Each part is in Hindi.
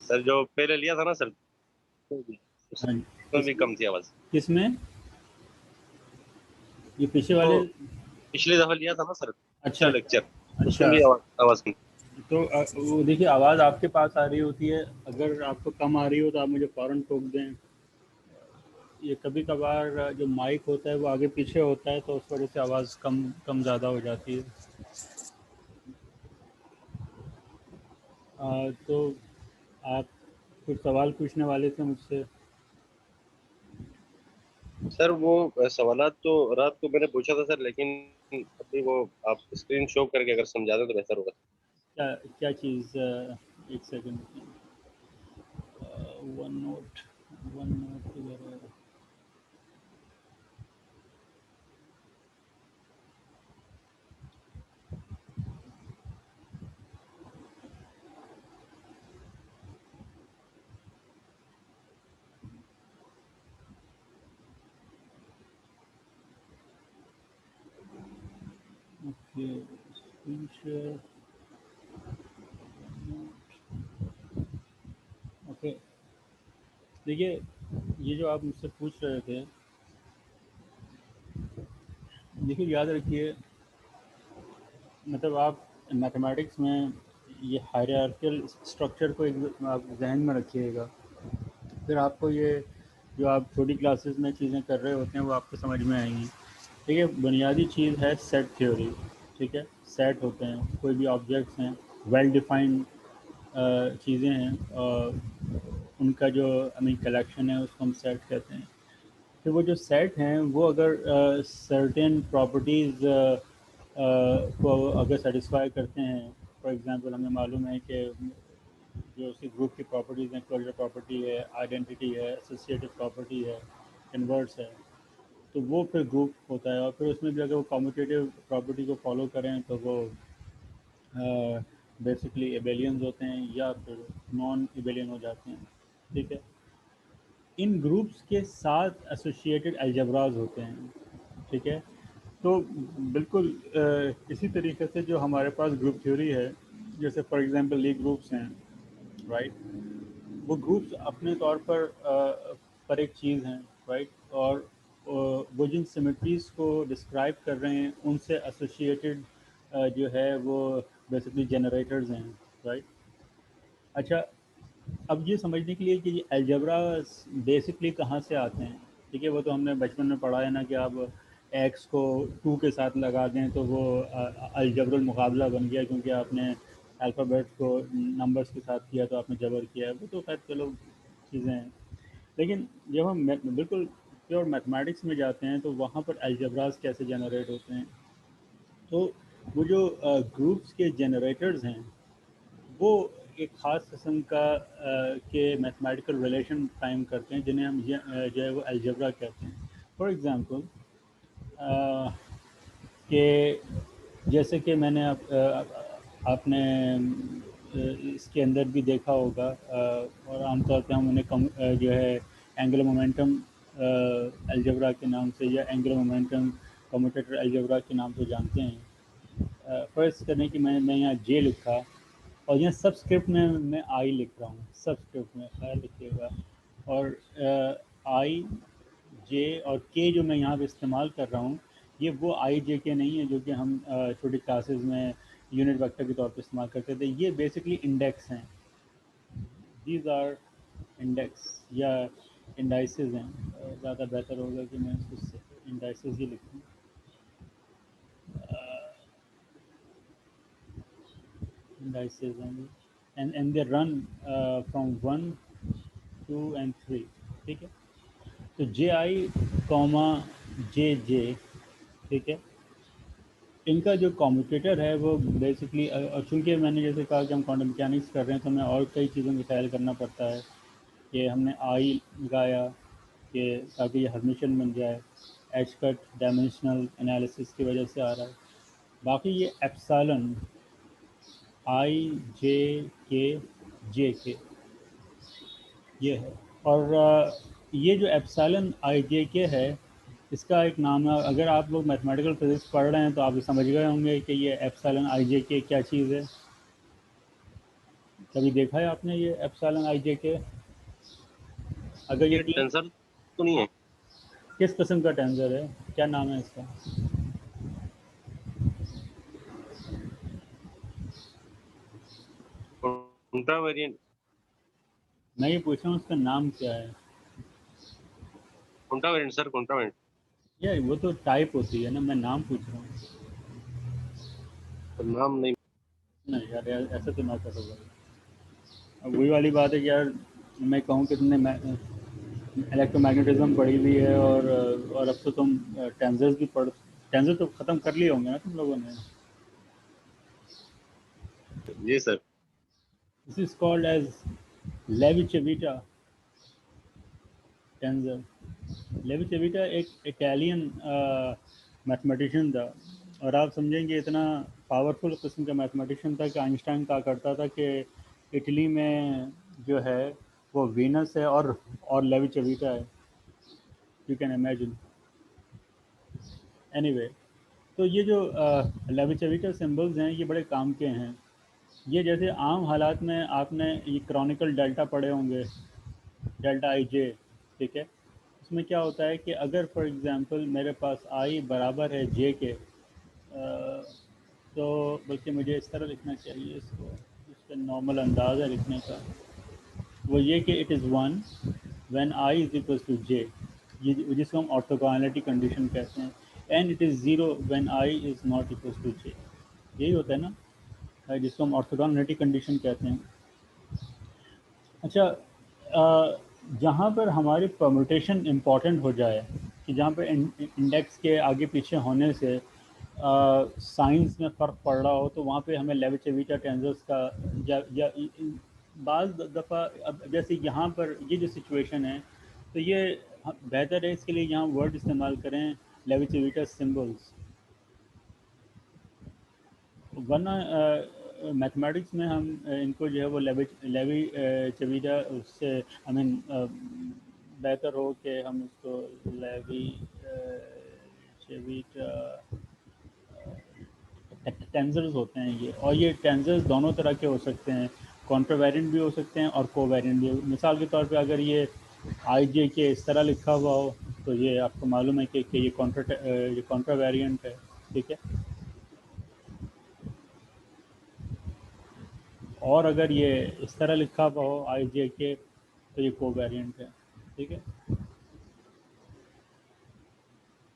सर जो पहले लिया था ना सर, हाँ, उसमें भी कम थी आवाज। किसमें? ये पीछे तो वाले? पिछली दफा लिया था ना सर, अच्छा पिछला लेक्चर, उसमें अच्छा। भी आवाज आवाज कम। तो वो देखिए, आवाज़ आपके पास आ रही होती है, अगर आपको कम आ रही हो तो आप मुझे फ़ौरन टोक दें। ये कभी कभार जो माइक होता है वो आगे पीछे होता है, तो उस वजह से आवाज़ कम कम ज़्यादा हो जाती है। तो आप कुछ सवाल पूछने वाले थे मुझसे? सर वो सवालात तो रात को मैंने पूछा था सर, लेकिन अभी वो आप स्क्रीन शो करके अगर समझा दें तो बेहतर होगा। क्या क्या चीज़? एक second. OneNote, OneNote वगैरह। Okay, screen share. ओके, देखिए, ये जो आप मुझसे पूछ रहे थे, देखिए याद रखिए, मतलब आप मैथमेटिक्स में ये हायरार्कियल स्ट्रक्चर को एक आप जहन में रखिएगा। फिर आपको ये जो आप छोटी क्लासेस में चीज़ें कर रहे होते हैं वो आपको समझ में आएंगी। ठीक है, बुनियादी चीज़ है सेट थ्योरी। ठीक है, सेट होते हैं, कोई भी ऑब्जेक्ट्स हैं, वेल डिफाइंड चीज़ें हैं, उनका जो आई मीन कलेक्शन है उसको हम सेट कहते हैं। फिर वो जो सेट हैं वो अगर सर्टेन प्रॉपर्टीज़ को अगर सेटिस्फाई करते हैं, फॉर एग्जांपल हमें मालूम है कि जो उसी ग्रुप की प्रॉपर्टीज़ हैं, क्लोजर प्रॉपर्टी है, आइडेंटिटी है, एसोसिएटिव प्रॉपर्टी है, इन्वर्स है, तो वो फिर ग्रुप होता है। और फिर उसमें भी अगर वो कम्यूटेटिव प्रॉपर्टी को फॉलो करें तो वो बेसिकली एबेलियंस होते हैं या फिर नॉन एबेलियन हो जाते हैं। ठीक है, इन ग्रुप्स के साथ एसोसिएटेड अलजबराज होते हैं। ठीक है, तो बिल्कुल इसी तरीके से जो हमारे पास ग्रुप थ्योरी है, जैसे फॉर एग्जांपल ली ग्रुप्स हैं, राइट, वो ग्रुप्स अपने तौर पर एक चीज़ हैं, राइट, और वो जिन सिमेट्रीज को डिस्क्राइब कर रहे हैं उनसे एसोसिएटेड जो है वो बेसिकली जनरेटर्स हैं, राइट। अच्छा, अब ये समझने के लिए कि ये अलजबरा बेसिकली कहाँ से आते हैं, ठीक है, वो तो हमने बचपन में पढ़ा है ना कि आप एक्स को टू के साथ लगा दें तो वो अलजबरुल मुकाबला बन गया, क्योंकि आपने अल्फ़ाबेट को नंबर्स के साथ किया तो आपने जबर किया है। वो तो खैर चलो चीज़ें हैं, लेकिन जब हम बिल्कुल प्योर मैथमेटिक्स में जाते हैं तो वहाँ पर अलजबराज कैसे जनरेट होते हैं। तो वो जो ग्रुप्स के जनरेटर्स हैं वो एक ख़ास किस्म का के मैथमेटिकल रिलेशन कायम करते हैं, जिन्हें हम जो है वो अलजेब्रा कहते हैं। फॉर एग्ज़ाम्पल कि जैसे कि मैंने आपने इसके अंदर भी देखा होगा, और आमतौर पे हम उन्हें जो है एंगुलर मोमेंटम अलजेब्रा के नाम से या एंगुलर मोमेंटम कम्यूटेटर अलजेब्रा के नाम से जानते हैं। फ़र्ज़ करें कि मैं यहाँ जे लिखा और यहाँ सबस्क्रिप्ट में मैं आई लिख रहा हूँ, सबस्क्रिप्ट में ख्याल रखिएगा। और आई, जे और के जो मैं यहाँ पे इस्तेमाल कर रहा हूँ, ये वो आई जे के नहीं है जो कि हम छोटी क्लासेस में यूनिट वेक्टर के तौर पे इस्तेमाल करते थे। ये बेसिकली इंडेक्स हैं, दीज आर इंडेक्स या इंडाइसेस हैं। ज़्यादा बेहतर होगा कि मैं इसको इंडाइसेस ही लिखूँ। इंडाइसेस हैं, and they run from 1 2 and 3। ठीक है, तो जे आई कॉमा जे जे, ठीक है, इनका जो कॉम्यूटेटर है वो बेसिकली, चूँकि मैंने जैसे कहा कि हम क्वांटम मैकेनिक्स कर रहे हैं तो हमें और कई चीज़ों का ख्याल करना पड़ता है कि हमने आई लगाया कि ताकि ये हर्मिशन बन जाए, एच कट डायमेंशनल एनालिसिस की वजह से आ रहा है। बाकी ये एप्सिलॉन आई जे के जे के ये है। और ये जो एप्सिलॉन आई जे के है, इसका एक नाम है, अगर आप लोग मैथमेटिकल फिजिक्स पढ़ रहे हैं तो आप समझ गए होंगे कि ये एप्सिलॉन आई जे के क्या चीज़ है। कभी देखा है आपने ये एप्सिलॉन आई जे के? अगर ये ये तीन, टेंसर तो नहीं है? किस किस्म का टेंसर है, क्या नाम है इसका? कौन वेरिएंट? मैं ये पूछ रहा हूँ उसका नाम क्या है। कौन वेरिएंट सर, कौन वेरिएंट? यार वो तो टाइप होती है ना, मैं नाम पूछ रहा हूँ। नाम नहीं। नहीं यार, ऐसा तो ना करो भाई। अब वही वाली बात है कि यार, मैं कहूँ कि तुमने इलेक्ट्रोमैग्नेटिज्म पढ़ी हुई है, और अब तो तुम टेंसर्स भी पढ़, टेंसर तो ख़त्म कर लिए होंगे ना तुम लोगों ने। जी sir. This is called as Levi Civita tensor. Levi Civita एक इटालियन मैथमेटिशियन था, और आप समझेंगे इतना पावरफुल किस्म का मैथमेटिशियन था कि आइंस्टाइन कहा करता था कि इटली में जो है वो वीनस है और लेविचेविटा है। You can imagine. एनीवे, तो ये जो लेविचेविटा सिंबल्स हैं ये बड़े काम के हैं। ये जैसे आम हालात में आपने ये क्रॉनिकल डेल्टा पढ़े होंगे, डेल्टा आई जे, ठीक है। उसमें क्या होता है कि अगर फॉर एग्जांपल मेरे पास आई बराबर है जे के, तो बल्कि मुझे इस तरह लिखना चाहिए इसको, इसका नॉर्मल अंदाज़ है लिखने का, वो ये कि it is one when i is equal to j, ये जिसको हम ऑर्थोगोनैलिटी कंडीशन कहते हैं, and it is zero when i is not equal to j. यही होता है ना, जिसको हम ऑर्थोगोनैलिटी कंडीशन कहते हैं। अच्छा, जहाँ पर हमारी परमुटेशन इम्पॉर्टेंट हो जाए, कि जहाँ पर इंडेक्स के आगे पीछे होने से साइंस में फ़र्क पड़ रहा हो, तो वहाँ पे हमें लेविचेविटा टेंसर्स का, या बाज़ दफ़ा, अब जैसे यहाँ पर ये जो सिचुएशन है, तो ये बेहतर है इसके लिए यहाँ वर्ड इस्तेमाल करें लेविचेविटा सिंबल्स, वरना मैथमेटिक्स में हम इनको जो है वो लेवी चवीदा उससे, आई मीन बेहतर हो कि हम इसको लेवी चवीटा टेंसर्स होते हैं ये, और ये टेंसर्स दोनों तरह के हो सकते हैं, कॉन्ट्रावेरिएंट भी हो सकते हैं और कोवेरिएंट भी। मिसाल के तौर पे अगर ये आई जे के इस तरह लिखा हुआ हो, तो ये आपको मालूम है कि ये कॉन्ट्रावेरिएंट है, ठीक है। और अगर ये इस तरह लिखा हुआ हो आई जे के, तो ये कोवेरिएंट है, ठीक है।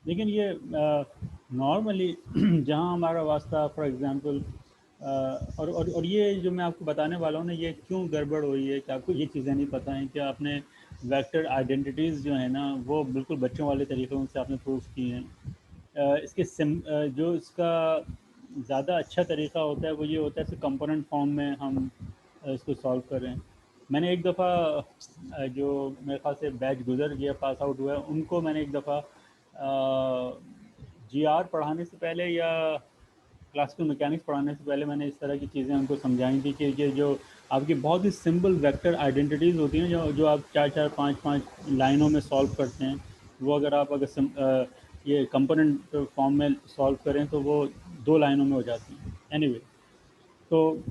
लेकिन ये नॉर्मली जहाँ हमारा वास्ता फॉर एग्जांपल, और ये जो मैं आपको बताने वाला हूँ ना, ये क्यों गड़बड़ हुई है कि आपको ये चीज़ें नहीं पता हैं कि आपने वेक्टर आइडेंटिटीज़ जो है ना वो बिल्कुल बच्चों वाले तरीक़ों से आपने प्रूफ की हैं। जो इसका ज़्यादा अच्छा तरीका होता है वो ये होता है कि कंपोनेंट फॉर्म में हम इसको सॉल्व करें। मैंने एक दफ़ा जो मेरे ख्याल से बैच गुजर गया, पास आउट हुआ है, उनको मैंने एक दफ़ा जी आर पढ़ाने से पहले या क्लासिकल मैकेनिक्स पढ़ाने से पहले मैंने इस तरह की चीज़ें उनको समझाई थी कि ये जो आपकी बहुत ही सिंपल वेक्टर आइडेंटिटीज़ होती हैं, जो आप चार चार पाँच पाँच लाइनों में सॉल्व करते हैं, वो अगर आप ये कंपोनेंट फॉर्म में सॉल्व करें तो वो 2 लाइनों में हो जाती हैं। एनीवे, तो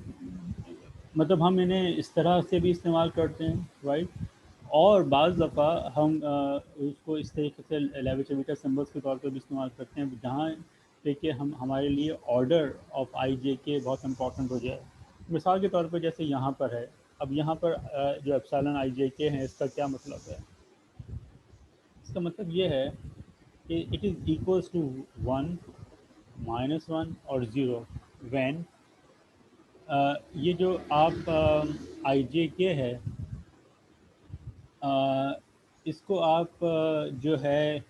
मतलब हम इन्हें इस तरह से भी इस्तेमाल करते हैं, राइट। और बाज़ दफ़ा हम उसको इस तरीके से लेविचेविटा सिंबल्स के तौर पे भी इस्तेमाल करते हैं, जहाँ पे कि हम हमारे लिए ऑर्डर ऑफ आई जे के बहुत इंपॉर्टेंट हो जाए। मिसाल के तौर पे जैसे यहाँ पर है, अब यहाँ पर जो एप्सिलॉन आई जे के है, इसका क्या मतलब है? इसका मतलब ये है कि इट इज़ इक्वल्स टू 1, -1 और 0 व्हेन ये जो आप आई जे के है, इसको आप जो है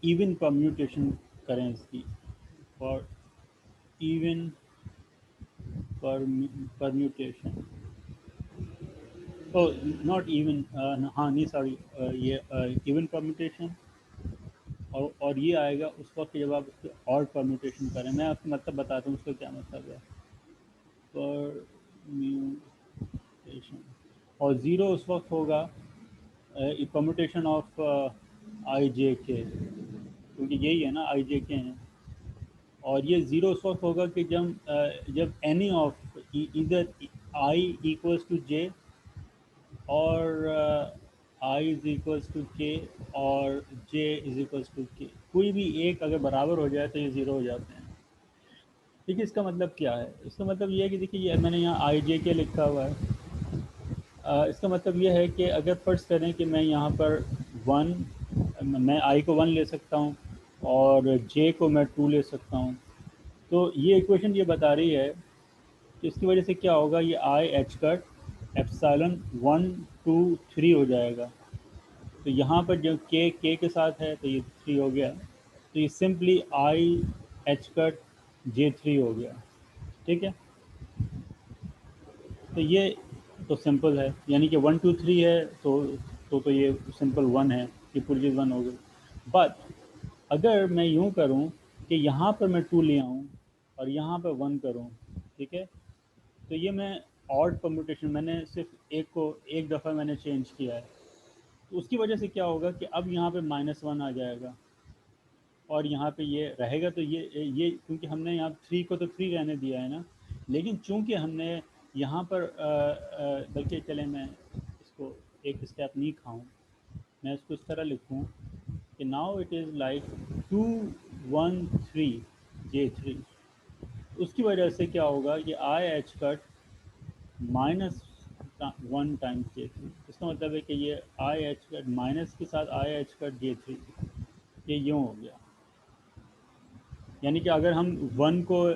इवन परम्यूटेशन करें इसकी, for even permutation, oh not even, हाँ नहीं सॉरी, ये इवन परम्यूटेशन, और ये आएगा उस वक्त जब आप उसके और परम्यूटेशन करें। मैं आपको मतलब बताता हूँ उसका क्या मतलब है। परम्यूटेशन, और ज़ीरो उस वक्त होगा परम्यूटेशन ऑफ आई जे के, क्योंकि यही है ना, आई जे के हैं। और ये ज़ीरो उस वक्त होगा कि जब एनी ऑफ इधर आई इक्वल्स टू जे और आई इज इक्वल्स टू के और जे इज इक्वल्स टू के, कोई भी एक अगर बराबर हो जाए तो ये ज़ीरो हो जाते हैं। ठीक है, इसका मतलब क्या है? इसका मतलब ये है कि देखिए ये मैंने यहाँ आई जे के लिखा हुआ है। इसका मतलब ये है कि अगर फर्ज करें कि मैं यहाँ पर वन, मैं आई को वन ले सकता हूँ और जे को मैं टू ले सकता हूँ, तो ये इक्वेशन ये बता रही है कि इसकी वजह से क्या होगा, ये आई H cut epsilon one two three हो जाएगा। तो यहाँ पर जो के के साथ है तो ये थ्री हो गया, तो ये simply I H cut J three हो गया। ठीक है, तो ये तो सिंपल है, यानी कि वन टू थ्री है तो ये सिंपल वन है, ये पूरी चीज़ वन हो गई। बट अगर मैं यूँ करूँ कि यहाँ पर मैं टू ले आऊँ और यहाँ पर वन करूँ, ठीक है, तो ये मैं ऑड परम्यूटेशन, मैंने सिर्फ एक को एक दफ़ा मैंने चेंज किया है, तो उसकी वजह से क्या होगा कि अब यहाँ पे माइनस वन आ जाएगा और यहाँ पे ये रहेगा। तो ये क्योंकि हमने यहाँ थ्री को तो थ्री रहने दिया है ना, लेकिन चूंकि हमने यहाँ पर बल्कि चले मैं इसको एक स्टेप नहीं खाऊं, मैं इसको इस तरह लिखूं कि now it is like two one three j three. उसकी वजह से क्या होगा कि I H cut minus one times j three, इसका मतलब है कि ये आई एच कट माइनस के साथ आई एच कट जे थ्री, ये यूँ हो गया। यानी कि अगर हम वन को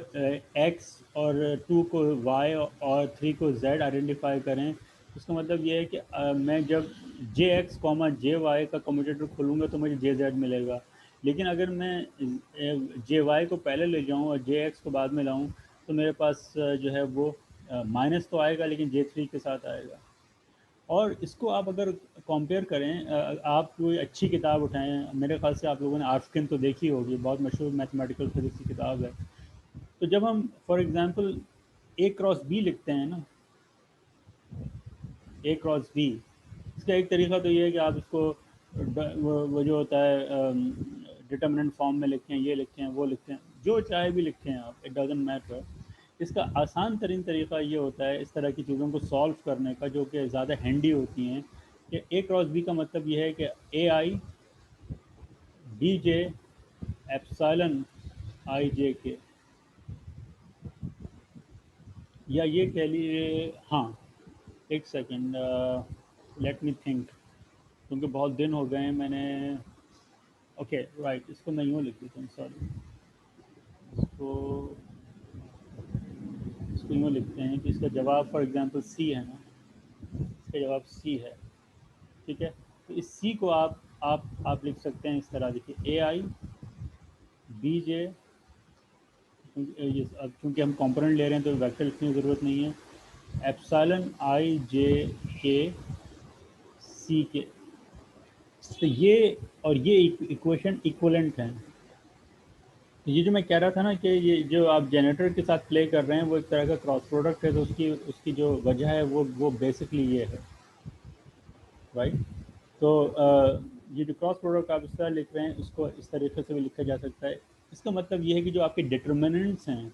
एक्स और टू को वाई और थ्री को जेड आइडेंटिफाई करें, इसका मतलब ये है कि मैं जब जे एक्स कॉमा जे वाई का कम्यूटेटर खोलूँगा तो मुझे जे जेड मिलेगा, लेकिन अगर मैं जे वाई को पहले ले जाऊँ और जे एक्स को बाद में लाऊँ तो मेरे पास जो है वो माइनस तो आएगा लेकिन जे थ्री के साथ आएगा। और इसको आप अगर कंपेयर करें, आप कोई अच्छी किताब उठाएं, मेरे ख्याल से आप लोगों ने आर्फकिन तो देखी होगी, बहुत मशहूर मैथमेटिकल फिजिक्स की किताब है। तो जब हम for example A cross B लिखते हैं ना, ए क्रॉस बी, इसका एक तरीका तो ये है कि आप इसको वो जो होता है डिटर्मिनेंट फॉर्म में लिखें, ये लिखें, वो लिखें, जो चाहे भी लिखें आप, इट डजेंट मैटर। इसका आसान तरीन तरीका ये होता है इस तरह की चीज़ों को सॉल्व करने का, जो कि ज़्यादा हैंडी होती हैं, कि ए क्रॉस बी का मतलब ये है कि ए आई बी जे एप्सिलॉन आई जे के, या ये कह लीजिए, हाँ एक सेकेंड, लेट मी थिंक, क्योंकि बहुत दिन हो गए हैं मैंने, ओके राइट, इसको मैं यूँ लिख देता हूँ, सॉरी, इसको इसको यूँ लिखते हैं कि इसका जवाब फॉर एग्जांपल सी है ना, इसका जवाब सी है। ठीक है, तो इस सी को आप लिख सकते हैं इस तरह, देखिए ए आई बी जे, अब चूँकि हम कंपोनेंट ले रहे हैं तो वेक्टर लिखने की ज़रूरत नहीं है, एप्सिलॉन आई जे के सी के। तो ये और ये इक्वेशन इक्वलेंट हैं। तो ये जो मैं कह रहा था ना कि ये जो आप जनरेटर के साथ प्ले कर रहे हैं वो एक तरह का क्रॉस प्रोडक्ट है, तो उसकी उसकी जो वजह है वो बेसिकली ये है, राइट। तो ये जो क्रॉस प्रोडक्ट आप इस तरह लिख रहे हैं, इसको इस तरीके से भी लिखा जा सकता है। इसका मतलब ये है कि जो आपके डिटर्मिनेंट्स हैं,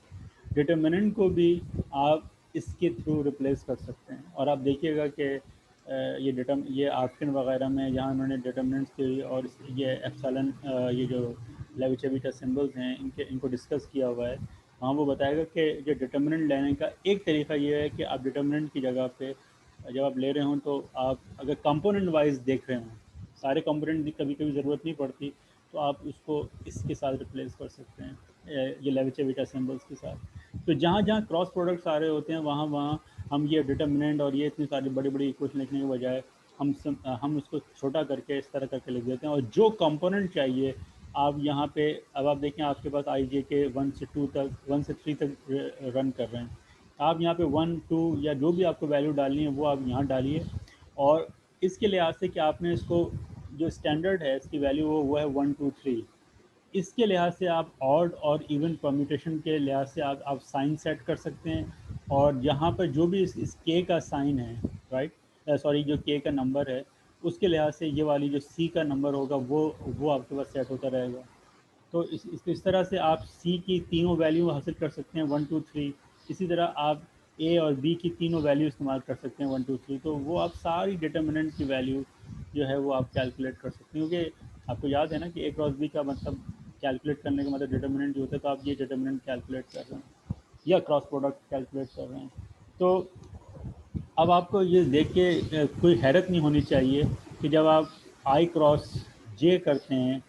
डिटर्मिनेंट को भी आप इसके थ्रू रिप्लेस कर सकते हैं। और आप देखिएगा कि ये आर्फकिन वगैरह में जहाँ उन्होंने डिटर्मिनेंट्स के और ये एप्सिलॉन, ये जो लेविस-लेविटा सिंबल्स हैं, इनको डिस्कस किया हुआ है, वहाँ वो बताएगा कि जो डिटर्मिनेंट लेने का एक तरीका ये है कि आप डिटर्मिनेंट की जगह पे जब आप ले रहे हों तो आप अगर कंपोनेंट वाइज देख रहे हों, सारे कंपोनेंट की कभी कभी ज़रूरत नहीं पड़ती, तो आप उसको इसके साथ रिप्लेस कर सकते हैं, ये लेविस-लेविटा सिंबल्स के साथ। तो जहाँ जहाँ क्रॉस प्रोडक्ट्स आ रहे होते हैं वहाँ वहाँ हम ये डिटर्मिनेंट और ये इतनी सारी बड़ी बड़ी इक्वेशन लिखने के बजाय हम उसको छोटा करके इस तरह करके लिख देते हैं, और जो कंपोनेंट चाहिए आप यहाँ पे, अब आप देखें आपके पास आई जे के वन से टू तक, वन से थ्री तक रन कर रहे हैं, आप यहाँ पे वन टू या जो भी आपको वैल्यू डालनी है वो आप यहाँ डालिए, और इसके लिहाज से कि आपने इसको जो स्टैंडर्ड है इसकी वैल्यू वो है वन टू थ्री, इसके लिहाज से आप ऑड और इवन परम्यूटेशन के लिहाज से आप साइन सेट कर सकते हैं, और यहाँ पर जो भी इस के का साइन है, राइट, सॉरी जो के का नंबर है, उसके लिहाज से ये वाली जो सी का नंबर होगा वो आपके पास सेट होता रहेगा। तो इस तरह से आप सी की तीनों वैल्यू हासिल कर सकते हैं, वन टू थ्री। इसी तरह आप ए और बी की तीनों वैल्यू इस्तेमाल कर सकते हैं 1 2 3, तो वो आप सारी डिटर्मिनेंट की वैल्यू जो है वो आप कैलकुलेट कर सकते हैं, क्योंकि आपको याद है ना कि ए क्रॉस बी का मतलब कैलकुलेट करने का मतलब डिटर्मिनेंट जो होता है, तो आप ये डिटर्मिनेंट कैलकुलेट कर रहे हैं या क्रॉस प्रोडक्ट कैलकुलेट कर रहे हैं। तो अब आपको ये देख के कोई हैरत नहीं होनी चाहिए कि जब आप आई क्रॉस जे करते हैं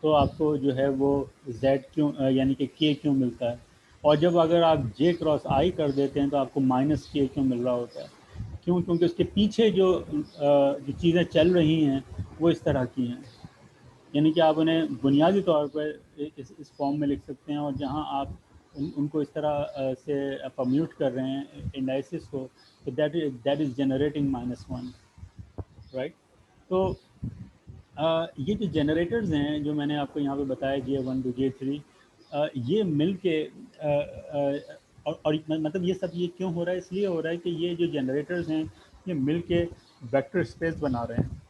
तो आपको जो है वो z क्यों यानी कि k क्यों मिलता है, और जब अगर आप j क्रॉस i कर देते हैं तो आपको माइनस k क्यों मिल रहा होता है। क्यों? क्योंकि उसके पीछे जो चीज़ें चल रही हैं वो इस तरह की हैं, यानी कि आप उन्हें बुनियादी तौर पर इस फॉर्म में लिख सकते हैं, और जहां आप उनको इस तरह से परम्यूट कर रहे हैं इंडाइसिस को, तो दैट इज़ जनरेटिंग -1, राइट। तो ये जो जनरेटर्स हैं जो मैंने आपको यहाँ पे बताया J1 टू J3, ये मिल के और मतलब ये सब ये क्यों हो रहा है, इसलिए हो रहा है कि ये जो जनरेटर्स हैं ये मिल के वेक्टर स्पेस बना रहे हैं।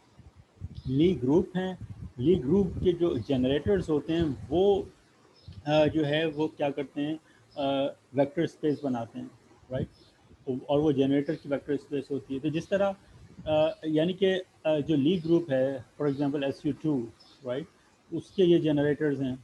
ली ग्रुप हैं, ली ग्रुप के जो जनरेटर्स होते हैं वो जो है वो क्या करते हैं, वेक्टर स्पेस बनाते हैं, राइट। और वो जनरेटर की वेक्टर स्पेस होती है। तो जिस तरह यानी कि जो ली ग्रुप है फॉर एग्जांपल SU2, राइट, उसके ये जनरेटर्स हैं,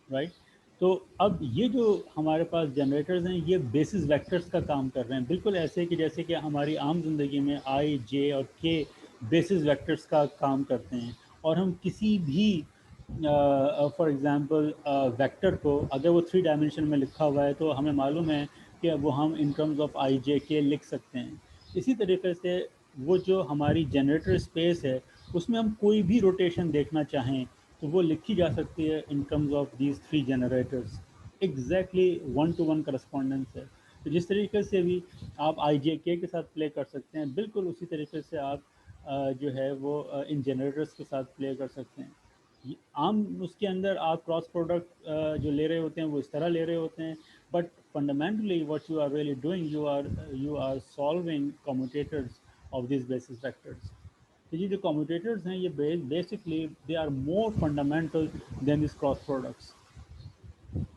राइट। तो अब ये जो हमारे पास जनरेटर्स हैं ये बेसिस वेक्टर्स का काम कर रहे हैं, बिल्कुल ऐसे कि जैसे कि हमारी आम जिंदगी में आई जे और के बेसिस वेक्टर्स का काम करते हैं। और हम किसी भी फॉर एग्जांपल वेक्टर को अगर वो 3 डायमेंशन में लिखा हुआ है तो हमें मालूम है कि वो हम इन टर्म्स ऑफ आई जे के लिख सकते हैं। इसी तरीके से वो जो हमारी जनरेटर स्पेस है उसमें हम कोई भी रोटेशन देखना चाहें तो वो लिखी जा सकती है in terms of these 3 generators. Exactly 1-to-1 correspondence है। तो जिस तरीके से भी आप आई जे के साथ प्ले कर सकते हैं, बिल्कुल उसी तरीके से आप जो है वो इन जनरेटर्स के साथ प्ले कर सकते हैं। आम उसके अंदर आप क्रॉस प्रोडक्ट जो ले रहे होते हैं वो इस तरह ले रहे होते हैं, but fundamentally what you are really doing, you are solving commutators of this basis vectors. तो ये जो कम्यूटेटर्स हैं ये basically they are more fundamental than this cross products,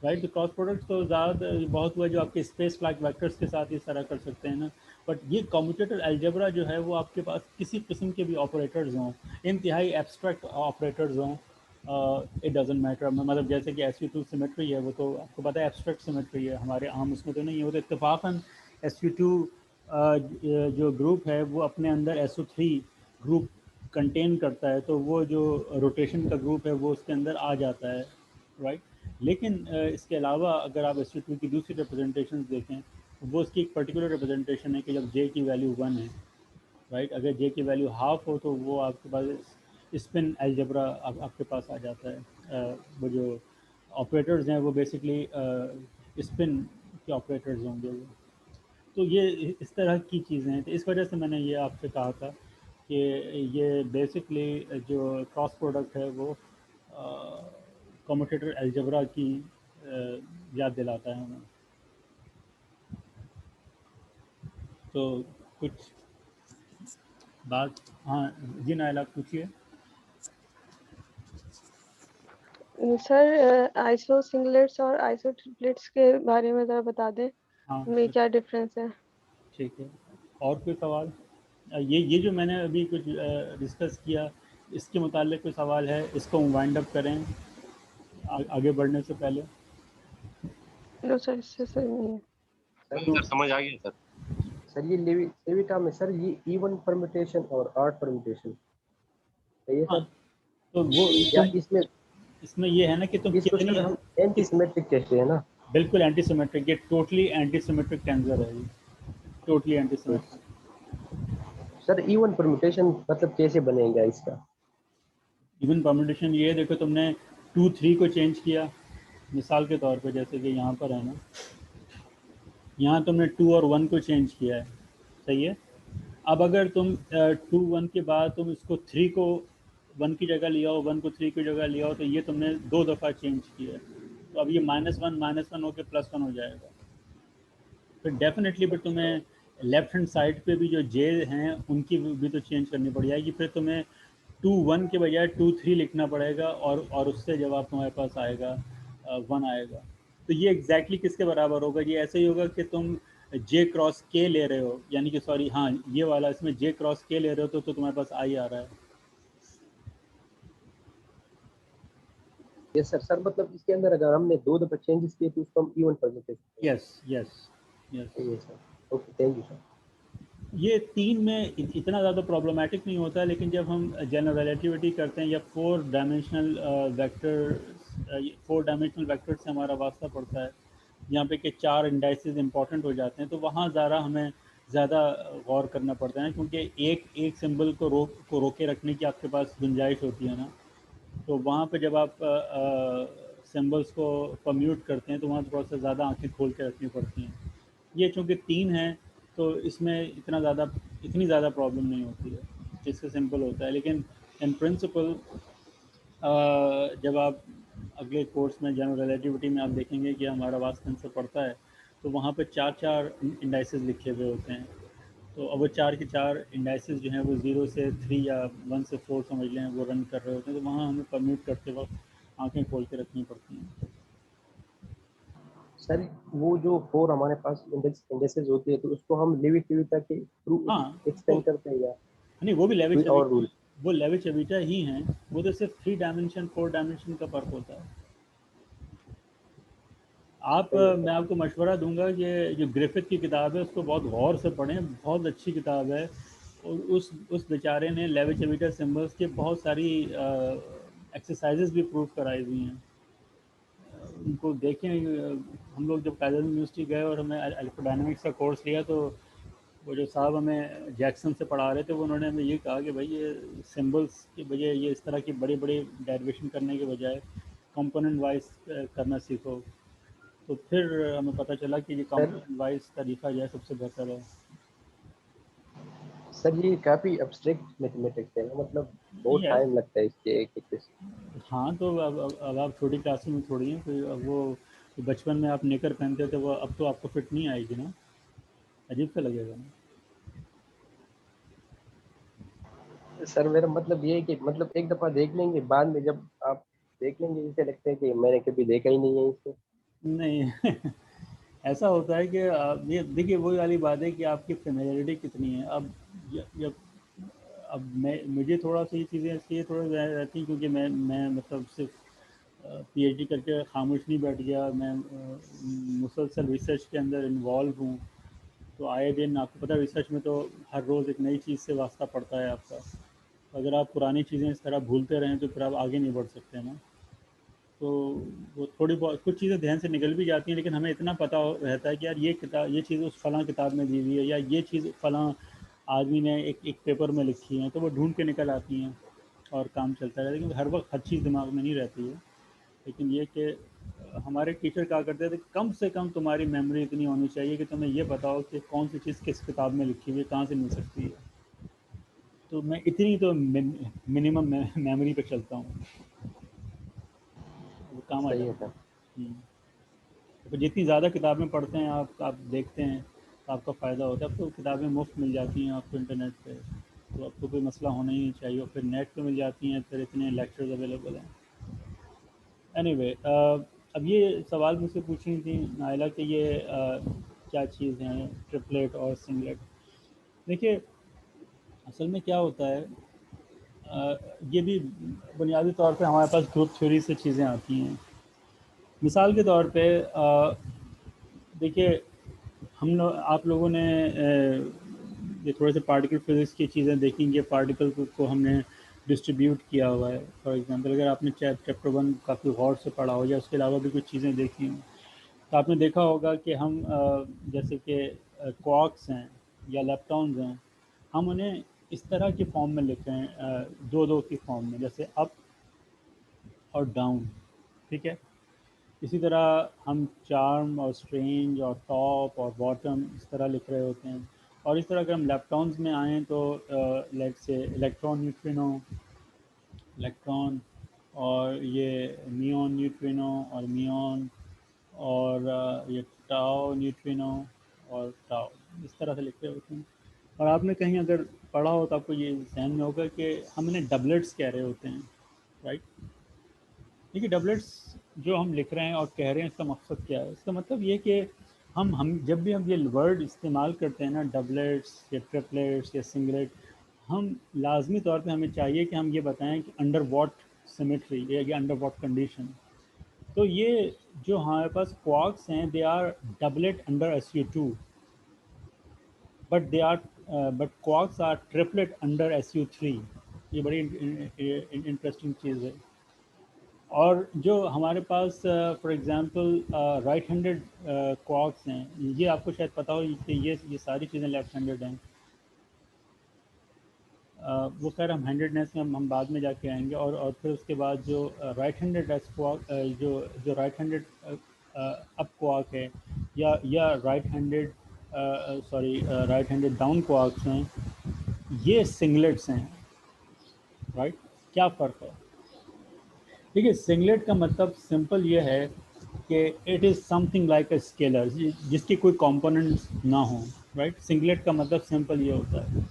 right. तो क्रॉस प्रोडक्ट्स तो ज़्यादा बहुत हुआ जो आपके स्पेस लाइक वेक्टर्स के साथ इस तरह कर सकते हैं ना, बट ये कम्यूटेटर अलजेब्रा जो है वो आपके पास किसी किस्म के भी ऑपरेटर्स हों, इंतहाई एब्स्ट्रैक्ट ऑपरेटर्स हों, इट डजेंट मैटर। मतलब जैसे कि SU2 सिमेट्री है वो तो आपको पता है एब्स्ट्रैक्ट सिमेट्री है, हमारे आम उसमें तो नहीं है। वो तो इत्तेफाकन SU2 जो ग्रुप है वो अपने अंदर SO3 ग्रुप कंटेन करता है, तो वो जो रोटेशन का ग्रुप है वो उसके अंदर आ जाता है, राइट। लेकिन इसके अलावा अगर आप SU2 की दूसरी रिप्रेजेंटेशन देखें तो वो उसकी एक पर्टिकुलर रिप्रेजेंटेशन है कि जब J की वैल्यू 1 है, राइट, अगर J की वैल्यू हाफ हो तो वो आपके पास स्पिन अलजेब्रा आपके पास आ जाता है। वो जो ऑपरेटर्स हैं वो बेसिकली स्पिन के ऑपरेटर्स होंगे वो। तो ये इस तरह की चीज़ें हैं, तो इस वजह से मैंने ये आपसे कहा था कि ये बेसिकली जो क्रॉस प्रोडक्ट है वो कम्यूटेटर अलजेब्रा की याद दिलाता है हमें। तो कुछ बात, हाँ जी नाइला आप पूछिए। सर आइसो सिंगलेट्स और आइसो ट्रिपलेट्स के बारे में ज़रा बता दें, हाँ में क्या डिफरेंस है। ठीक है, और कोई सवाल? ये जो मैंने अभी कुछ डिस्कस किया इसके मुतालिक कोई सवाल है, इसको वाइंड अप करें आगे बढ़ने से पहले। नो सर, इससे सही नहीं है। सर समझ आ गया सर। सर ये लेविटा में सर ये इवन परम्यूटेशन और ऑड परम्यूटेशन है ये हाँ, सर, तो वो या तुम इसमें ये है ना कि तुम इसको कितनी सर हम एंटी सिमेट्रिक कहते हैं ना। बिल्कुल एंटी सिमेट्रिक, ये टोटली एंटी सिमेट्रिक टेंसर है, ये टोटली एंटी तो सिमेट्रिक। सर इवन परम्यूटेशन मतलब कैसे बनेगा इसका? इवन परम्यूटेशन ये देखो, तुमने 2 3 को चेंज किया मिसाल के तौर पे, जैसे कि यहाँ पर है ना, यहाँ तुमने 2 और 1 को चेंज किया है, सही है। अब अगर तुम 2 1 के बाद तुम इसको 3 को 1 की जगह लिया हो, 1 को 3 की जगह लिया हो, तो ये तुमने 2 दफ़ा चेंज किया है, तो अब ये -1 होकर +1 हो जाएगा। फिर डेफिनेटली फिर तुम्हें लेफ्ट हैंड साइड पे भी जो जे हैं उनकी भी तो चेंज करनी पड़ जाएगी, फिर तुम्हें 2 1 के बजाय 2 3 लिखना पड़ेगा, और उससे जवाब तुम्हारे पास आएगा 1 आएगा। तो ये एग्जैक्टली किसके बराबर होगा? ये ऐसे ही होगा कि तुम जे क्रॉस के ले रहे हो, यानी कि सॉरी हाँ ये वाला, इसमें जे क्रॉस के ले रहे हो तो तुम्हारे पास आई आ रहा है। Yes sir. सर मतलब इसके अंदर अगर हमने 2 दफा चेंजेस किए तो उसको हम even permutation. Yes yes yes. Yes sir. Okay, thank you sir. ये 3 में इतना ज़्यादा प्रॉब्लमेटिक नहीं होता है, लेकिन जब हम जनरल रिलेटिविटी करते हैं या 4 डायमेंशनल वेक्टर से हमारा वास्ता पड़ता है, जहाँ पे कि 4 इंडाइसेस इंपॉर्टेंट हो जाते हैं, तो वहाँ ज़रा हमें ज़्यादा गौर करना पड़ता है, क्योंकि एक सिंबल को रोके रखने की आपके पास गुंजाइश होती है ना। तो वहाँ पे जब आप सिंबल्स को कम्यूट करते हैं तो वहाँ थोड़ा सा ज़्यादा आंखें खोल के रखनी पड़ती हैं। ये चूँकि 3 हैं तो इसमें इतनी ज़्यादा प्रॉब्लम नहीं होती है, जिससे सिंपल होता है। लेकिन इन प्रिंसिपल जब आप अगले कोर्स में जनरल रिलेटिविटी में आप देखेंगे कि हमारा वास्ट आंसर पड़ता है, तो वहाँ पे 4 इंडाइसेस लिखे हुए होते हैं। तो अब वो 4 के 4 इंडाइसेस जो हैं वो 0 से 3 या 1 से 4 समझ लें, वो रन कर रहे होते हैं। तो वहाँ हमें कम्यूट करते वक्त आंखें खोल के रखनी पड़ती हैं। सर वो जो 4 हमारे पास इंडेक्सेस होती है तो उसको हम लेविटिविटा के थ्रू हाँ एक्सटेंड करते हैं या नहीं, वो भी कोई और रूल? वो लेविचेविटा ही हैं। वो तो सिर्फ 3 डायमेंशन 4 डायमेंशन का फ़र्क होता है। मैं आपको मशवरा दूंगा कि जो ग्रिफिथ की किताब है उसको बहुत गौर से पढ़ें, बहुत अच्छी किताब है। और उस बेचारे ने लेविचेविटा सिंबल्स के बहुत सारी एक्सरसाइजेस भी प्रूव कराई हुई हैं। उनको देखें। हम लोग जब कायदर यूनिवर्सिटी गए और हमने अल्फाडायनामिक्स का कोर्स लिया, तो वो जो साहब हमें जैक्सन से पढ़ा रहे थे, वो उन्होंने हमें ये कहा कि भाई ये सिंबल्स की बजाय ये इस तरह की बड़ी बड़ी डेरिवेशन करने के बजाय कंपोनेंट वाइज करना सीखो। तो फिर हमें पता चला कि ये सर कंपोनेंट वाइज तरीका जो है सबसे बेहतर है। सर ये काफी एब्स्ट्रैक्ट मैथमेटिक्स है, मतलब बहुत ये टाइम लगता है इसके एक एक। हाँ, तो अब आप छोटी क्लास में थोड़ी हैं कोई। अब वो बचपन में आप नेकर पहनते थे, वो अब तो आपको फिट नहीं आएगी ना, अजीब सा लगेगा ना। सर मेरा मतलब ये है कि मतलब एक दफा देख लेंगे, बाद में जब आप देख लेंगे इसे लगता है कि मैंने कभी देखा ही नहीं है इसे। नहीं ऐसा होता है कि ये देखिए वही वाली बात है कि आपकी फेमिलियरिटी कितनी है। जब अब मुझे थोड़ा सा ये चीज़ें इसलिए थोड़ा रहती हैं क्योंकि मैं मतलब सिर्फ पीएचडी करके खामोश नहीं बैठ गया। मैं मुसलसल रिसर्च के अंदर इन्वॉल्व हूँ। तो आए दिन आपको पता है रिसर्च में तो हर रोज़ एक नई चीज़ से वास्ता पड़ता है आपका। तो अगर आप पुरानी चीज़ें इस तरह भूलते रहें तो फिर आप आगे नहीं बढ़ सकते ना। तो वो थोड़ी बहुत कुछ चीज़ें ध्यान से निकल भी जाती हैं, लेकिन हमें इतना पता रहता है कि यार ये चीज़ उस फलां किताब में दी हुई है, या ये चीज़ फलां आदमी ने एक पेपर में लिखी है, तो वो ढूंढ के निकल आती हैं और काम चलता है। लेकिन हर वक्त हर चीज़ दिमाग में नहीं रहती है। लेकिन ये कि हमारे टीचर क्या करते थे, कम से कम तुम्हारी मेमोरी इतनी होनी चाहिए कि तुम्हें ये बताओ कि कौन सी चीज़ किस किताब में लिखी हुई है, कहाँ से मिल सकती है। तो मैं इतनी तो मिनिमम मेमोरी पे चलता हूँ, वो काम आ सही है जाता सर। है। तो जितनी ज़्यादा किताबें पढ़ते हैं आप देखते हैं तो आपका फ़ायदा होता है। अब तो किताबें मुफ्त मिल जाती हैं आपको इंटरनेट पे, तो अब तो कोई मसला होना ही नहीं चाहिए। और फिर नेट पे मिल जाती हैं, फिर इतने लेक्चर्स अवेलेबल हैं। एनीवे अब ये सवाल मुझसे पूछ रही थी नायला कि ये क्या चीज़ है ट्रिपलेट और सिंगलेट। देखिए असल में क्या होता है, ये भी बुनियादी तौर पे हमारे पास ग्रुप थ्योरी से चीज़ें आती हैं। मिसाल के तौर पे देखिए आप लोगों ने ये थोड़े से पार्टिकल फिजिक्स की चीज़ें देखी कि पार्टिकल को हमने डिस्ट्रीब्यूट किया हुआ है। फॉर एग्जांपल अगर आपने चैप्टर 1 काफ़ी गौर से पढ़ा हो या उसके अलावा भी कुछ चीज़ें देखी हों, तो आपने देखा होगा कि हम जैसे कि क्वार्क्स हैं या लेप्टॉन्स हैं, हम उन्हें इस तरह की फॉर्म में लिख रहे हैं, दो दो की फॉर्म में, जैसे अप और डाउन। ठीक है। इसी तरह हम चार्म और स्ट्रेंज और टॉप और बॉटम इस तरह लिख रहे होते हैं। और इस तरह अगर हम लेप्टॉन्स में आएँ तो लेट से इलेक्ट्रॉन न्यूट्रिनो इलेक्ट्रॉन, और ये नियॉन न्यूट्रिनो और नियॉन, और ये टाओ न्यूट्रिनो और टाओ, इस तरह से लिख रहे होते हैं। और आपने कहीं अगर पढ़ा हो तो आपको ये ध्यान में होगा कि हम इन्हें डबलेट्स कह रहे होते हैं, राइट। देखिए डबलेट्स जो हम लिख रहे हैं और कह रहे हैं, इसका मकसद क्या है? इसका मतलब ये कि हम जब भी हम ये वर्ड इस्तेमाल करते हैं ना, डबलेट्स या ट्रिपलेट्स या सिंगलेट, हम लाजमी तौर पे हमें चाहिए कि हम ये बताएं कि अंडर व्हाट सिमेट्री या अंडर व्हाट कंडीशन। तो ये जो हमारे पास क्वार्क्स हैं, they are doublet under SU2, but quarks are triplet under SU3। ये बड़ी इंटरेस्टिंग चीज़ है। और जो हमारे पास for example right handed quarks हैं, ये आपको शायद पता हो कि ये सारी चीज़ें लेफ्ट हैंडेड हैं। वो खैर हम हैंडेडनेस में हम बाद में जाके आएंगे। और फिर उसके बाद जो राइट हैंडेड क्वार्क, जो राइट हैंडेड अप क्वार्क है या right handed right handed down quarks हैं, ये सिंगलेट्स हैं, राइट। क्या फ़र्क है? देखिए, सिंगलेट का मतलब सिंपल ये है कि it is something like a scalar, जिसके कोई कंपोनेंट्स ना हो, राइट। सिंगलेट का मतलब सिंपल ये होता है।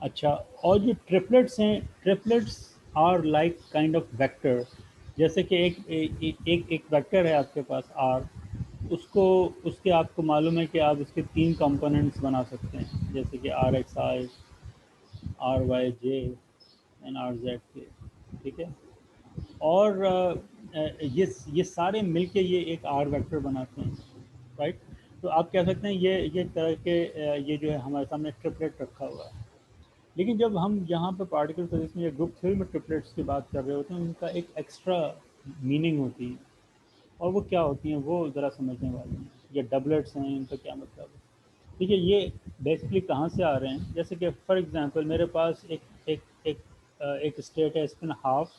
अच्छा, और जो ट्रिपलेट्स हैं, triplets are like kind of vector. जैसे कि एक वेक्टर है आपके पास आर, उसको उसके आपको मालूम है कि आप उसके 3 कंपोनेंट्स बना सकते हैं, जैसे कि RXI, RYJ एंड RZK, ठीक है। और ये सारे मिलके ये एक आर वेक्टर बनाते हैं, राइट। तो आप कह सकते हैं ये तरह के ये जो है हमारे सामने ट्रिपलेट रखा हुआ है। लेकिन जब हम यहाँ पे पार्टिकल फिजिक्स में या ग्रुप थ्योरी में ट्रिपलेट्स की बात कर रहे होते हैं, उनका एक एक्स्ट्रा मीनिंग होती है, और वो क्या होती हैं वो ज़रा समझने वाले हैं। या डबलेट्स हैं, इनका क्या मतलब है? देखिए, ये बेसिकली कहाँ से आ रहे हैं। जैसे कि फॉर एग्जांपल मेरे पास एक एक एक एक स्टेट है स्पिन हाफ,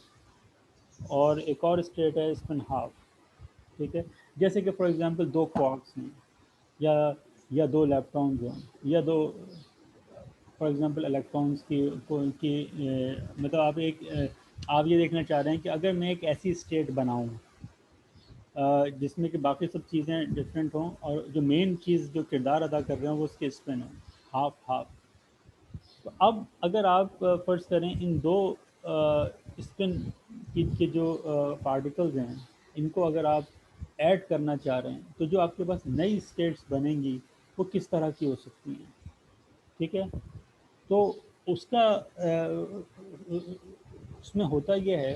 और एक और स्टेट है स्पिन हाफ, ठीक है। जैसे कि फॉर एग्जांपल 2 क्वार्क्स हैं, या 2 इलेक्ट्रॉन्स हैं, या 2 फॉर एग्जांपल इलेक्ट्रॉन्स मतलब आप ये देखना चाह रहे हैं कि अगर मैं एक ऐसी स्टेट बनाऊं जिसमें कि बाकी सब चीज़ें डिफरेंट हों, और जो मेन चीज़ जो किरदार अदा कर रहे हो वो उसके स्पिन हो, हाफ हाफ। तो अब अगर आप फर्ज करें इन 2 स्पिन के जो पार्टिकल्स हैं, इनको अगर आप ऐड करना चाह रहे हैं, तो जो आपके पास नई स्टेट्स बनेंगी वो किस तरह की हो सकती हैं, ठीक है। तो उसका उसमें होता ये है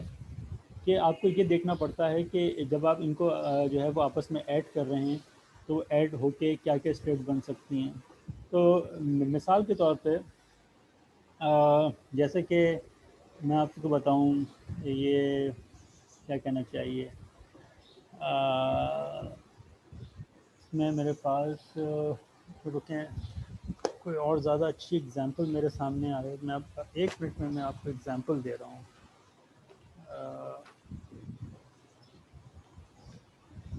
कि आपको ये देखना पड़ता है कि जब आप इनको जो है वो आपस में ऐड कर रहे हैं, तो ऐड होके क्या क्या स्टेट बन सकती हैं। तो मिसाल के तौर पे जैसे कि मैं आपको बताऊं, ये क्या कहना चाहिए, इसमें मेरे पास रुकें, कोई और ज़्यादा अच्छी एग्जांपल मेरे सामने आ रही है। मैं आप 1 मिनट में मैं आपको एग्जांपल दे रहा हूँ।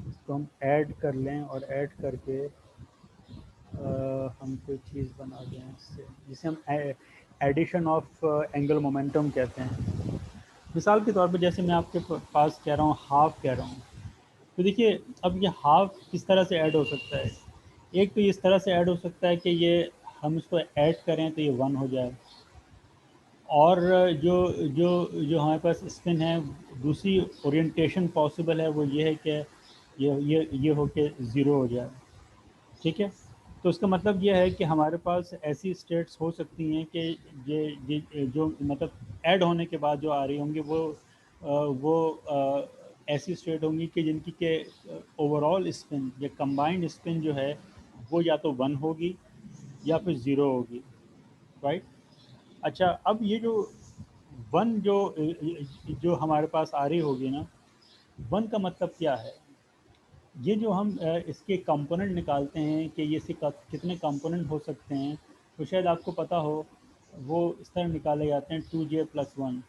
इसको हम ऐड कर लें, और ऐड करके हम कोई चीज़ बना दें इससे, जिसे हम एडिशन ऑफ एंगुलर मोमेंटम कहते हैं। मिसाल के तौर पे जैसे मैं आपके पास कह रहा हूँ हाफ कह रहा हूँ, तो देखिए अब ये हाफ किस तरह से ऐड हो सकता है। एक तो इस तरह से ऐड हो सकता है कि ये हम इसको ऐड करें तो ये 1 हो जाए, और जो जो जो हमारे पास स्पिन है, दूसरी ओरिएंटेशन पॉसिबल है वो ये है कि ये हो के 0 हो जाए, ठीक है। तो उसका मतलब ये है कि हमारे पास ऐसी स्टेट्स हो सकती हैं कि ये जो मतलब ऐड होने के बाद जो आ रही होंगी वो ऐसी स्टेट होंगी कि जिनकी के ओवरऑल स्पिन या कंबाइंड स्पिन जो है वो या तो 1 होगी या फिर 0 होगी, राइट। अच्छा, अब ये जो 1 जो हमारे पास आ रही होगी ना, 1 का मतलब क्या है। ये जो हम इसके कंपोनेंट निकालते हैं कि ये इसके कितने कंपोनेंट हो सकते हैं, तो शायद आपको पता हो वो इस तरह निकाले जाते हैं 2j+1।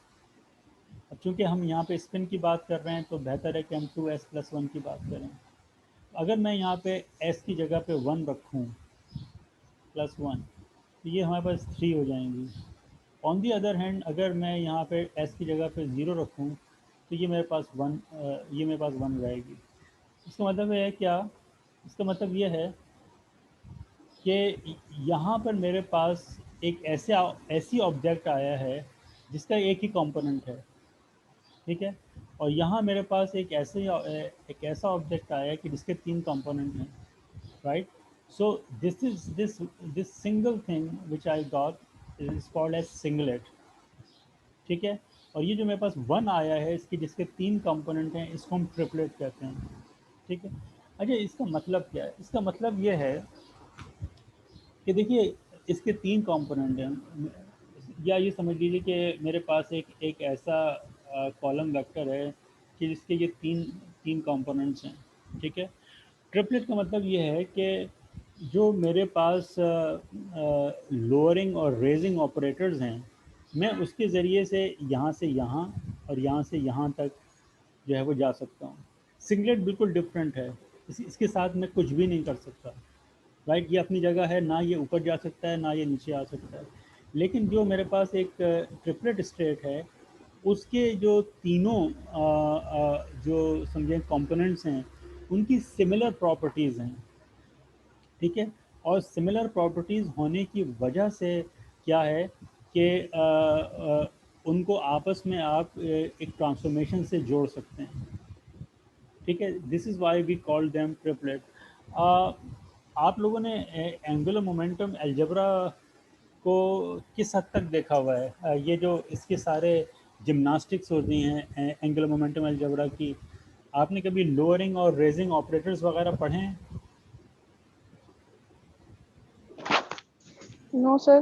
अब चूँकि हम यहाँ पे स्पिन की बात कर रहे हैं तो बेहतर है कि हम 2s+1 की बात करें। अगर मैं यहाँ पे s की जगह पे 1 रखूँ +1, तो ये हमारे पास 3 हो जाएंगी। ऑन दी अदर हैंड अगर मैं यहाँ पे s की जगह पे 0 रखूँ, तो ये मेरे पास 1 रहेगी। इसका मतलब है क्या? इसका मतलब ये है कि यहाँ पर मेरे पास एक ऐसी ऑब्जेक्ट आया है जिसका एक ही कंपोनेंट है, ठीक है। और यहाँ मेरे पास एक ऐसा ऑब्जेक्ट आया है कि जिसके 3 कंपोनेंट हैं। right? So this single thing which I got is called as singlet, ठीक है। और ये जो मेरे पास वन आया है इसकी जिसके 3 कंपोनेंट हैं इसको हम ट्रिपलेट कहते हैं, ठीक है। अच्छा, इसका मतलब क्या है? इसका मतलब ये है कि देखिए इसके 3 कंपोनेंट हैं, या ये समझ लीजिए कि मेरे पास एक एक ऐसा कॉलम वेक्टर है कि जिसके ये तीन कंपोनेंट्स हैं, ठीक है। ट्रिपलेट का मतलब ये है कि जो मेरे पास लोअरिंग और रेजिंग ऑपरेटर्स हैं, मैं उसके ज़रिए से यहाँ और यहाँ से यहाँ तक जो है वो जा सकता हूँ। सिंगलेट बिल्कुल डिफरेंट है, इसके साथ मैं कुछ भी नहीं कर सकता, राइट। ये अपनी जगह है, ना ये ऊपर जा सकता है ना ये नीचे आ सकता है। लेकिन जो मेरे पास एक ट्रिपलेट स्टेट है उसके जो तीनों जो समझें कंपोनेंट्स हैं उनकी सिमिलर प्रॉपर्टीज़ हैं, ठीक है। और सिमिलर प्रॉपर्टीज़ होने की वजह से क्या है कि उनको आपस में आप एक ट्रांसफॉर्मेशन से जोड़ सकते हैं, ठीक है। This is why we call them triplet. आप लोगों ने एंगुलर मोमेंटम अलजेब्रा को किस हद तक देखा हुआ है? ये जो इसके सारे जिम्नास्टिक्स होती हैं एंगुलर मोमेंटम अलजेब्रा की, आपने कभी लोअरिंग और रेजिंग ऑपरेटर्स वगैरह पढ़े हैं? No sir.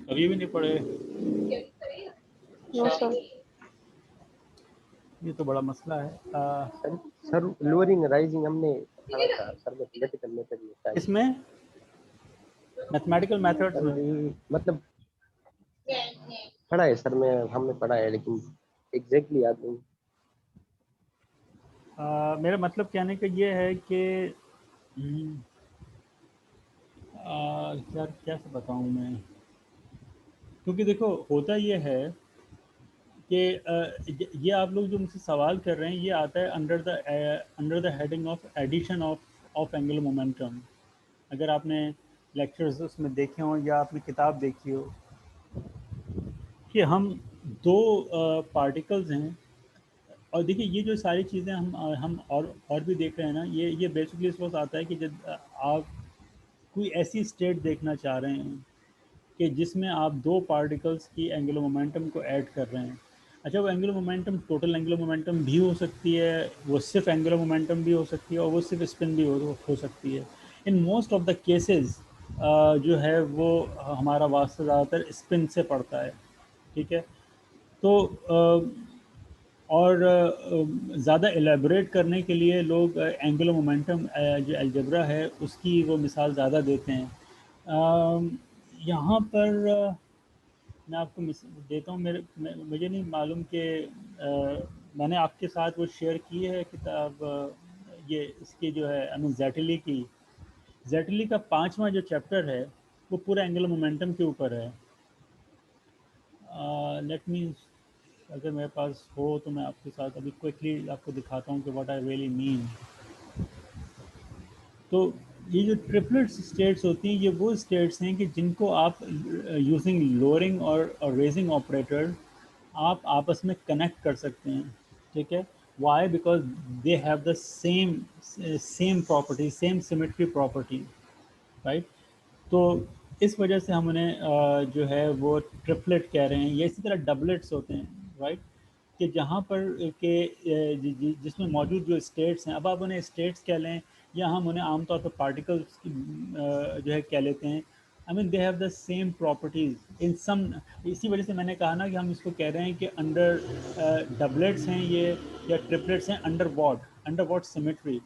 कभी भी नहीं पढ़े? No sir. ये तो बड़ा मसला है। सर लोअरिंग राइजिंग हमने पढ़ा था सर में, थ्योरेटिकल मेथड में था। इसमें मैथमेटिकल मेथड्स सर में मतलब पढ़ा है सर में, हमने पढ़ा है लेकिन एग्जैक्टली याद नहीं। मेरा मतलब कहने का ये है कि यार क्या से बताऊँ मैं, क्योंकि देखो होता ये है कि ये आप लोग जो मुझसे सवाल कर रहे हैं ये आता है under the heading of addition of angular momentum. अगर आपने लेक्चर्स उसमें देखे हों या आपने किताब देखी हो कि हम दो पार्टिकल्स हैं, और देखिए ये जो सारी चीज़ें हम और भी देख रहे हैं ना, ये बेसिकली इस वक्त आता है कि जब आप कोई ऐसी स्टेट देखना चाह रहे हैं कि जिसमें आप दो पार्टिकल्स की एंगुलर मोमेंटम को ऐड कर रहे हैं। अच्छा, वो angular momentum total angular momentum भी हो सकती है, वो सिर्फ एंगुलर मोमेंटम भी हो सकती है, और वो सिर्फ स्पिन भी हो सकती है। In most of the cases जो है वो हमारा वास्ता ज़्यादातर स्पिन से पड़ता है, ठीक है। तो और ज़्यादा एलेबोरेट करने के लिए लोग एंगुलर मोमेंटम जो अलजेब्रा है उसकी वो मिसाल ज़्यादा देते हैं। यहाँ पर मैं आपको देता हूँ। मुझे नहीं मालूम कि मैंने आपके साथ वो शेयर की है किताब, ये इसकी जो है जेटली की। जेटली का 5वां जो चैप्टर है वो पूरा एंगुलर मोमेंटम के ऊपर है। लेट मी, अगर मेरे पास हो तो मैं आपके साथ अभी क्विकली आपको दिखाता हूँ कि व्हाट आई रियली मीन। तो ये जो ट्रिपलेट स्टेट्स होती हैं ये वो स्टेट्स हैं कि जिनको आप यूजिंग लोअरिंग और रेजिंग ऑपरेटर आप आपस में कनेक्ट कर सकते हैं, ठीक है। Why? Because they have the same property, same symmetry property, right. तो इस वजह से हम उन्हें जो है वो ट्रिपलेट कह रहे हैं। ये इसी तरह डबलेट्स होते हैं, राइट, कि जहाँ पर जिसमें मौजूद जो स्टेट्स हैं, अब आप उन्हें स्टेट्स कह लें या हम उन्हें आमतौर पर पार्टिकल्स जो है कह लेते हैं। I mean they have the same properties in some. इसी वजह से मैंने कहा ना कि हम इसको कह रहे हैं कि अंडर डबलेट्स हैं ये या ट्रिपलेट्स हैं अंडर वॉट सिमेट्री।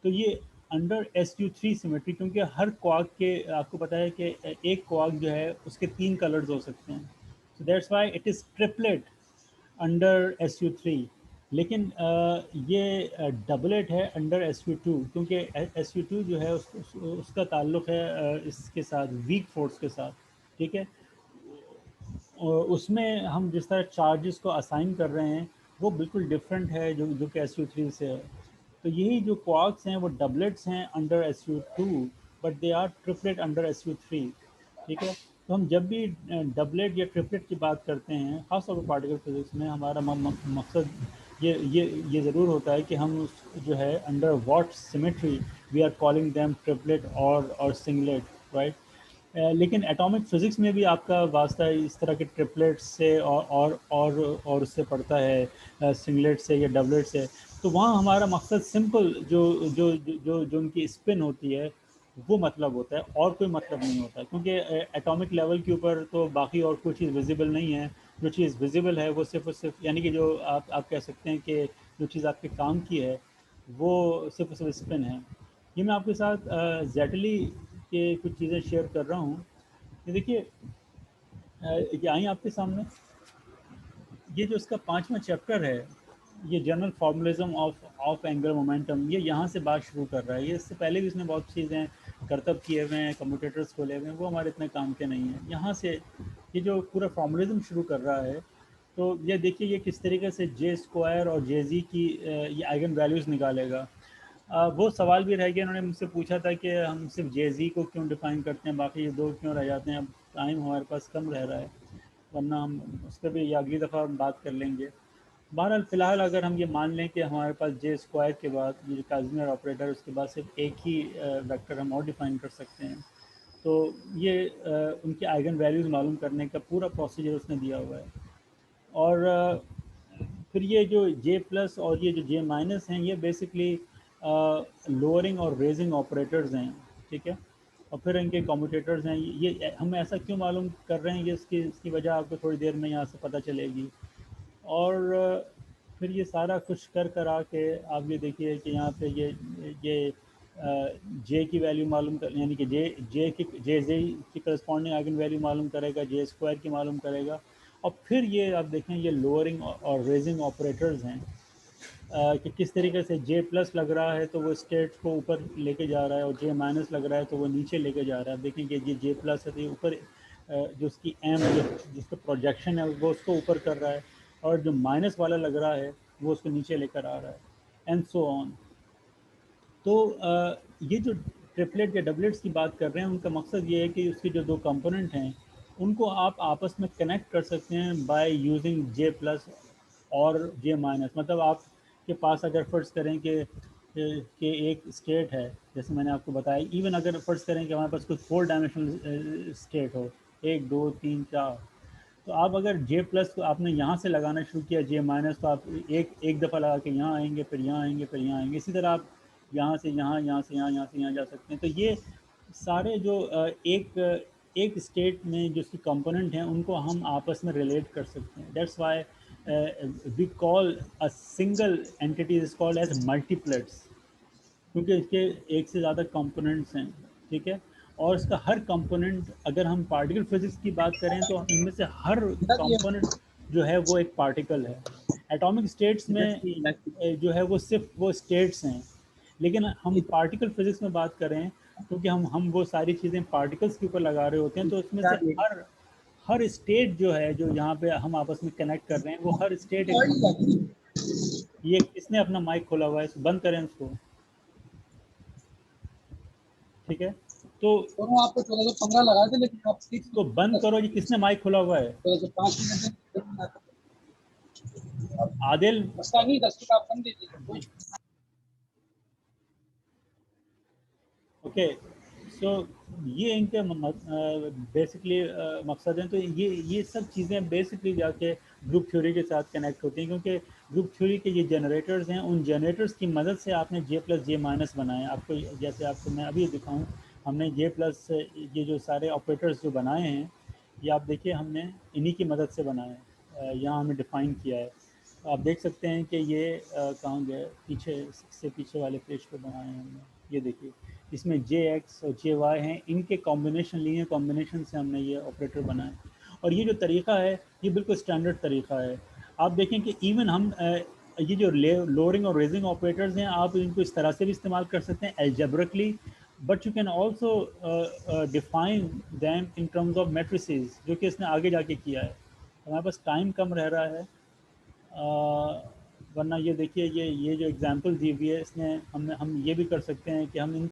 तो ये अंडर SU3 सिमेट्री, क्योंकि हर क्वार्क के आपको पता है कि एक क्वार्क जो है उसके 3 कलर्स हो सकते हैं। So that's why it is triplet under SU3। लेकिन ये डबलेट है अंडर SU2, क्योंकि SU2 जो है उसका ताल्लुक़ है इसके साथ वीक फोर्स के साथ, ठीक है। और उसमें हम जिस तरह चार्जेस को असाइन कर रहे हैं वो बिल्कुल डिफरेंट है जो कि SU3 से है। तो यही जो क्वार्क्स हैं वो डबलेट्स हैं under SU2, but they are triplet under SU3, ठीक है। तो हम जब भी डबलेट या ट्रिपलेट की बात करते हैं खासतौर पर पार्टिकल फिजिक्स में, हमारा मकसद ये ज़रूर होता है कि हम जो है under what symmetry we are calling them triplet और सिंगलेट, राइट। लेकिन एटॉमिक फिज़िक्स में भी आपका वास्ता इस तरह के ट्रिपलेट्स से और उससे पड़ता है, सिंगलेट से या डबलेट से। तो वहाँ हमारा मकसद सिंपल जो उनकी स्पिन होती है वो मतलब होता है, और कोई मतलब नहीं होता, क्योंकि एटॉमिक लेवल के ऊपर तो बाकी और कोई चीज़ विजिबल नहीं है। जो चीज़ विजिबल है वो सिर्फ और सिर्फ, यानी कि जो आप कह सकते हैं कि जो चीज़ आपके काम की है वो सिर्फ और सिर्फ स्पिन है। ये मैं आपके साथ जेटली के कुछ चीज़ें शेयर कर रहा हूँ। ये देखिए, ये आई आपके सामने, ये जो इसका 5वां चैप्टर है, ये जनरल फॉर्मुलिज्म ऑफ एंगुलर मोमेंटम, ये यहाँ से बात शुरू कर रहा है। ये इससे पहले भी इसने बहुत चीज़ें करतब किए हुए हैं, कम्यूटेटर्स खोले हुए हैं, वो हमारे इतने काम के नहीं हैं। यहाँ से ये जो पूरा फॉर्मुलिज्म शुरू कर रहा है, तो ये देखिए ये किस तरीके से जे स्क्वायर और जे जी की ये आइगन वैल्यूज़ निकालेगा। वो सवाल भी रह गया, उन्होंने मुझसे पूछा था कि हम सिर्फ जे जी को क्यों डिफ़ाइन करते हैं, बाकी ये दो क्यों रह जाते हैं। अब टाइम हमारे पास कम रह रहा है, वरना हम उस पर भी अगली दफ़ा बात कर लेंगे। बहरहाल फ़िलहाल अगर हम ये मान लें कि हमारे पास जे स्क्वायर के बाद ये जो काज़िमियर ऑपरेटर, उसके बाद सिर्फ एक ही वेक्टर हम और डिफ़ाइन कर सकते हैं, तो ये उनके आइगन वैल्यूज़ मालूम करने का पूरा प्रोसीजर उसने दिया हुआ है। और फिर ये जो जे प्लस और ये जो जे माइनस हैं, ये बेसिकली लोअरिंग और रेजिंग ऑपरेटर्स हैं, ठीक है। और फिर इनके कम्यूटेटर्स हैं। ये हम ऐसा क्यों मालूम कर रहे हैं, ये इसकी वजह आपको थोड़ी देर में यहाँ से पता चलेगी। और फिर ये सारा कुछ कर आके आप ये देखिए कि यहाँ पे ये जे की वैल्यू मालूम कर, यानी कि जे की करस्पॉन्डिंग आइगन वैल्यू मालूम करेगा, जे स्क्वायर की मालूम करेगा। और फिर ये आप देखें ये लोअरिंग और रेजिंग ऑपरेटर्स हैं, कि किस तरीके से जे प्लस लग रहा है तो वो स्टेट को ऊपर लेके जा रहा है, और जे माइनस लग रहा है तो वो नीचे लेके जा रहा है। आप देखें कि ये जे प्लस है तो ये ऊपर, जो उसकी एम जिसका प्रोजेक्शन है वो उसको ऊपर कर रहा है, और जो माइनस वाला लग रहा है वो उसको नीचे लेकर आ रहा है, एंड सो ऑन। तो ये जो ट्रिपलेट या डबलेट्स की बात कर रहे हैं, उनका मकसद ये है कि उसके जो दो कंपोनेंट हैं उनको आप आपस में कनेक्ट कर सकते हैं बाय यूजिंग जे प्लस और जे माइनस। मतलब आपके पास अगर फ़र्ज़ करें कि एक स्टेट है, जैसे मैंने आपको बताया, इवन अगर फ़र्ज़ करें कि हमारे पास कुछ 4 डायमेंशनल स्टेट हो, 1 2 3 4, तो आप अगर जे प्लस को आपने यहाँ से लगाना शुरू किया, जे माइनस तो आप एक दफ़ा लगा के यहाँ आएंगे, फिर यहाँ आएंगे, फिर यहाँ आएंगे। इसी तरह आप यहाँ से यहाँ, यहाँ से यहाँ, यहाँ से यहाँ जा सकते हैं। तो ये सारे जो एक स्टेट में जो उसकी कंपोनेंट हैं उनको हम आपस में रिलेट कर सकते हैं। That's why we call a single entity is called as multiplets, क्योंकि इसके एक से ज़्यादा कंपोनेंट्स हैं, ठीक है। और इसका हर कंपोनेंट, अगर हम पार्टिकल फिजिक्स की बात करें तो इनमें से हर कंपोनेंट जो है वो एक पार्टिकल है। एटॉमिक स्टेट्स में जो है वो सिर्फ वो स्टेट्स हैं, लेकिन हम पार्टिकल फिजिक्स में बात करें क्योंकि हम वो सारी चीज़ें पार्टिकल्स के ऊपर लगा रहे होते हैं, तो इसमें से हर स्टेट जो है, जो यहाँ पे हम आपस में कनेक्ट कर रहे हैं, वो हर स्टेट एक। ये किसने अपना माइक खोला हुआ है, बंद करें उसको, ठीक है। तो आपको 1415 लगाए थे, लेकिन आप इसको बंद करो। ये किसने माइक खोला हुआ है? 5 मिनट आदिल, 10 मिनट आप बंद दीजिए। ओके। सो ये इनके बेसिकली मकसद हैं। तो ये सब चीज़ें बेसिकली जाके ग्रुप थ्योरी के साथ कनेक्ट होती हैं, क्योंकि ग्रुप थ्योरी के ये जनरेटर्स हैं, उन जनरेटर्स की मदद से आपने जे प्लस जे माइनस बनाए। आपको जैसे आपको मैं अभी दिखाऊं, हमने जे प्लस ये जो सारे ऑपरेटर्स जो बनाए हैं, ये आप देखिए हमने इन्हीं की मदद से बनाए हैं। यहाँ हमने डिफ़ाइन किया है। आप देख सकते हैं कि ये कहाँ गए, पीछे से पीछे वाले पेज पे बनाए हैं हमने। ये देखिए, इसमें जे एक्स और जे वाई हैं, इनके कॉम्बिनेशन, लीनियर कॉम्बिनेशन से हमने ये ऑपरेटर बनाए। और ये जो तरीका है ये बिल्कुल स्टैंडर्ड तरीका है। आप देखें कि इवन हम ये जो लोअरिंग और रेजिंग ऑपरेटर्स हैं, आप इनको इस तरह से भी इस्तेमाल कर सकते हैं algebraically, but you can also define them in terms of matrices, जो कि इसने आगे जाके किया है। हमारे पास टाइम कम रह रहा है, वरना ये देखिए ये जो एग्जांपल दी हुई है इसने हम ये भी कर सकते हैं कि हम इन